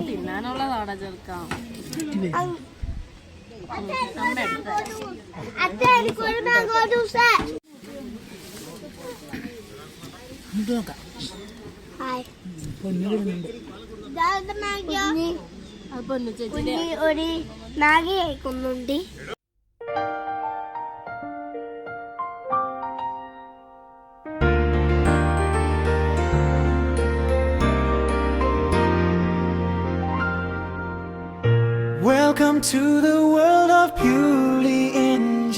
തിന്നാനുള്ളതാടാ ചെറുക്കാം. ഒരു മാഗി കഴിക്കുന്നുണ്ട്. Welcome to the world of Puli NG.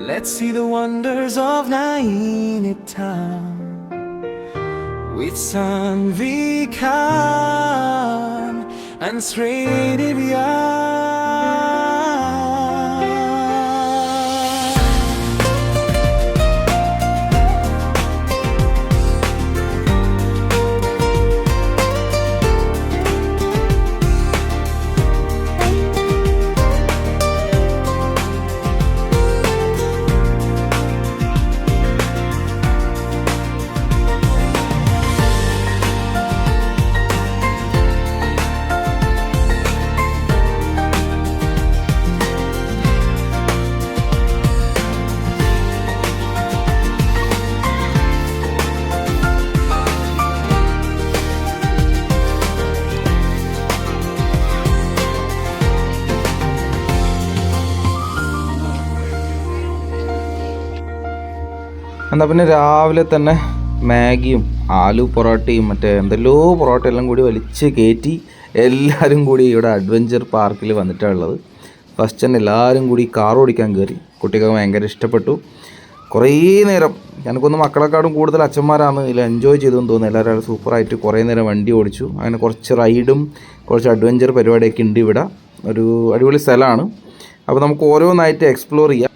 Let's see the wonders of Naini Town with Sanvikan and Sridivya. എന്നാൽ പിന്നെ രാവിലെ തന്നെ മാഗിയും ആലു പൊറോട്ടയും മറ്റേ എന്തെല്ലോ പൊറോട്ട എല്ലാം കൂടി വലിച്ച് കയറ്റി എല്ലാവരും കൂടി ഇവിടെ അഡ്വഞ്ചർ പാർക്കിൽ വന്നിട്ടുള്ളത്. ഫസ്റ്റ് തന്നെ എല്ലാവരും കൂടി കാർ ഓടിക്കാൻ കയറി. കുട്ടികൾക്ക് ഭയങ്കര ഇഷ്ടപ്പെട്ടു. കുറേ നേരം എനിക്കൊന്ന് മക്കളെക്കാളും കൂടുതൽ അച്ഛന്മാരാണ് ഇതിൽ എൻജോയ് ചെയ്തെന്ന് തോന്നുന്നു. എല്ലാവരും സൂപ്പറായിട്ട് കുറേ നേരം വണ്ടി ഓടിച്ചു. അങ്ങനെ കുറച്ച് റൈഡും കുറച്ച് അഡ്വഞ്ചർ പരിപാടിയൊക്കെ ഉണ്ട് ഇവിടെ. ഒരു അടിപൊളി സ്ഥലമാണ്. അപ്പോൾ നമുക്ക് ഓരോന്നായിട്ട് എക്സ്പ്ലോർ ചെയ്യാം.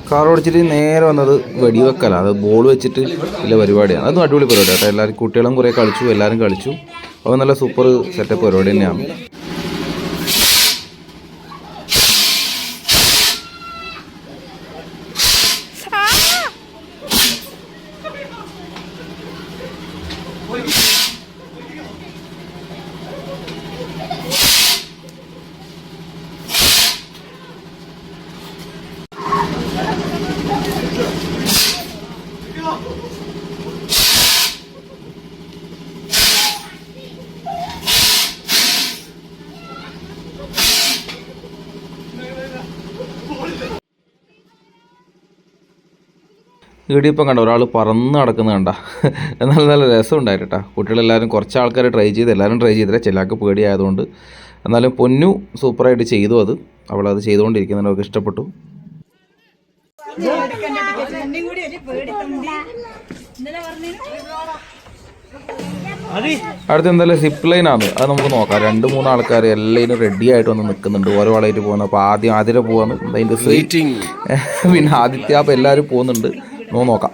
കാർ ഓടിച്ചിട്ട് നേരെ വന്നത് വെടിവെക്കല, അത് ബോൾ വെച്ചിട്ട് ഇല്ല പരിപാടിയാണ്. അതും അടിപൊളി പരിപാടി കേട്ടോ. എല്ലാവരും കുട്ടികളും കുറേ കളിച്ചു, എല്ലാവരും കളിച്ചു. അപ്പോൾ നല്ല സൂപ്പർ സെറ്റപ്പ് പരിപാടി തന്നെയാണ്. ഇവിടെ ഇപ്പം കണ്ട ഒരാൾ പറന്ന് നടക്കുന്ന കണ്ട. എന്നാൽ നല്ല രസം ഉണ്ടായിട്ട് കേട്ടോ. കുട്ടികളെല്ലാവരും കുറച്ച് ആൾക്കാർ ട്രൈ ചെയ്ത്, എല്ലാവരും ട്രൈ ചെയ്തില്ല, ചിലർക്ക് പേടിയായതുകൊണ്ട്. എന്നാലും പൊന്നു സൂപ്പറായിട്ട് ചെയ്തു. അവളത് ചെയ്തുകൊണ്ടിരിക്കുന്നത് അവർക്ക് ഇഷ്ടപ്പെട്ടു. അടുത്ത് എന്തായാലും സിപ്പ് ലൈനാണ്. അത് നമുക്ക് നോക്കാം. 2-3 ആൾക്കാർ എല്ലാവരും റെഡി ആയിട്ട് വന്ന് നിൽക്കുന്നുണ്ട്. ഓരോ ആളായിട്ട് പോകുന്നത്. അപ്പോൾ ആദ്യം പോകുന്നു. അതിൻ്റെ സീറ്റിംഗ് പിന്നെ ആദിത്യ. അപ്പോൾ എല്ലാവരും പോകുന്നുണ്ട്. നോക്കാം.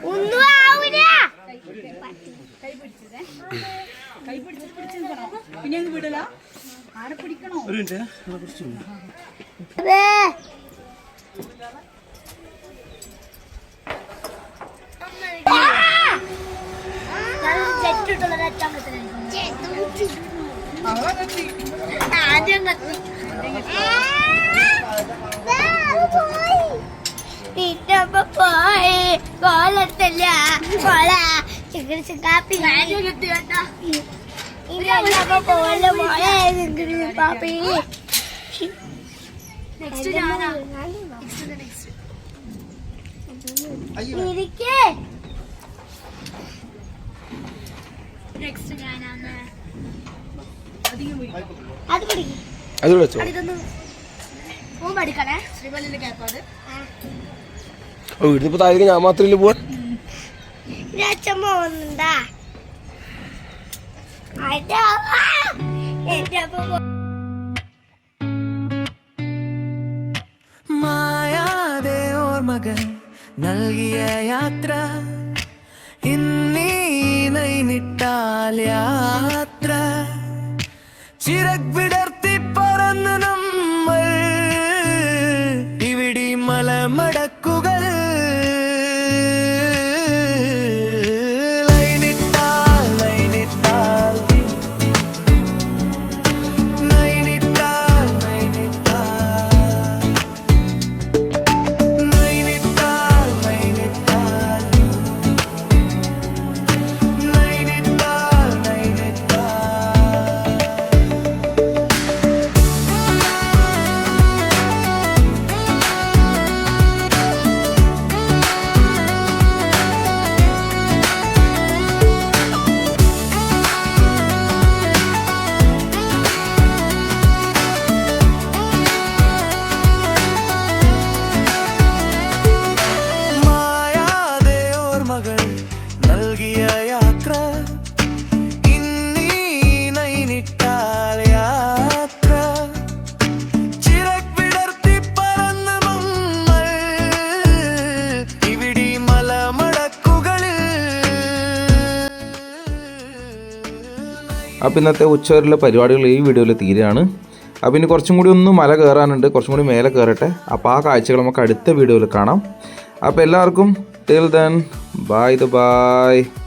അത് പിടിക്ക്. അത് വെച്ചോ. ഇതൊന്ന് ഓൻ പഠിക്കണേ. ശ്രീവല്ലിന്റെ ക്യാപ്പാണ്. ഓ ഇതിപ്പോ താഴേക്ക് ഞാൻ മാത്രമല്ലേ പോവാൻ. അച്ഛമ്മ വന്നിണ്ടാ. മായാതെ ഓർമ്മകൾ നൽകിയ യാത്ര ഇന്നീ നൈനിട്ടാൽ യാത്ര ചിറക് വിടർത്തി പറന്ന് നമ്മൾ ഇവിടെ മലമടക്കുകൾ നൽകിയ യാത്ര ഇന്നീ നൈനിട്ടാൽ യാത്ര ചിറക് വിടർത്തി പറന്ന് നമ്മൾ ഇവിടെ മലമടക്കുകളിൽ. അപ്പോൾ ഇന്നത്തെ ഉച്ചവരെയുള്ള പരിപാടികൾ ഈ വീഡിയോയിൽ തീരെയാണ്. അപ്പോൾ ഇനി കുറച്ചും കൂടി ഒന്ന് മല കയറാനുണ്ട്, കുറച്ചും കൂടി മേലെ കയറട്ടെ. അപ്പോൾ ആ കാഴ്ചകൾ നമുക്ക് അടുത്ത വീഡിയോയിൽ കാണാം. അപ്പോൾ എല്ലാവർക്കും till then, bye.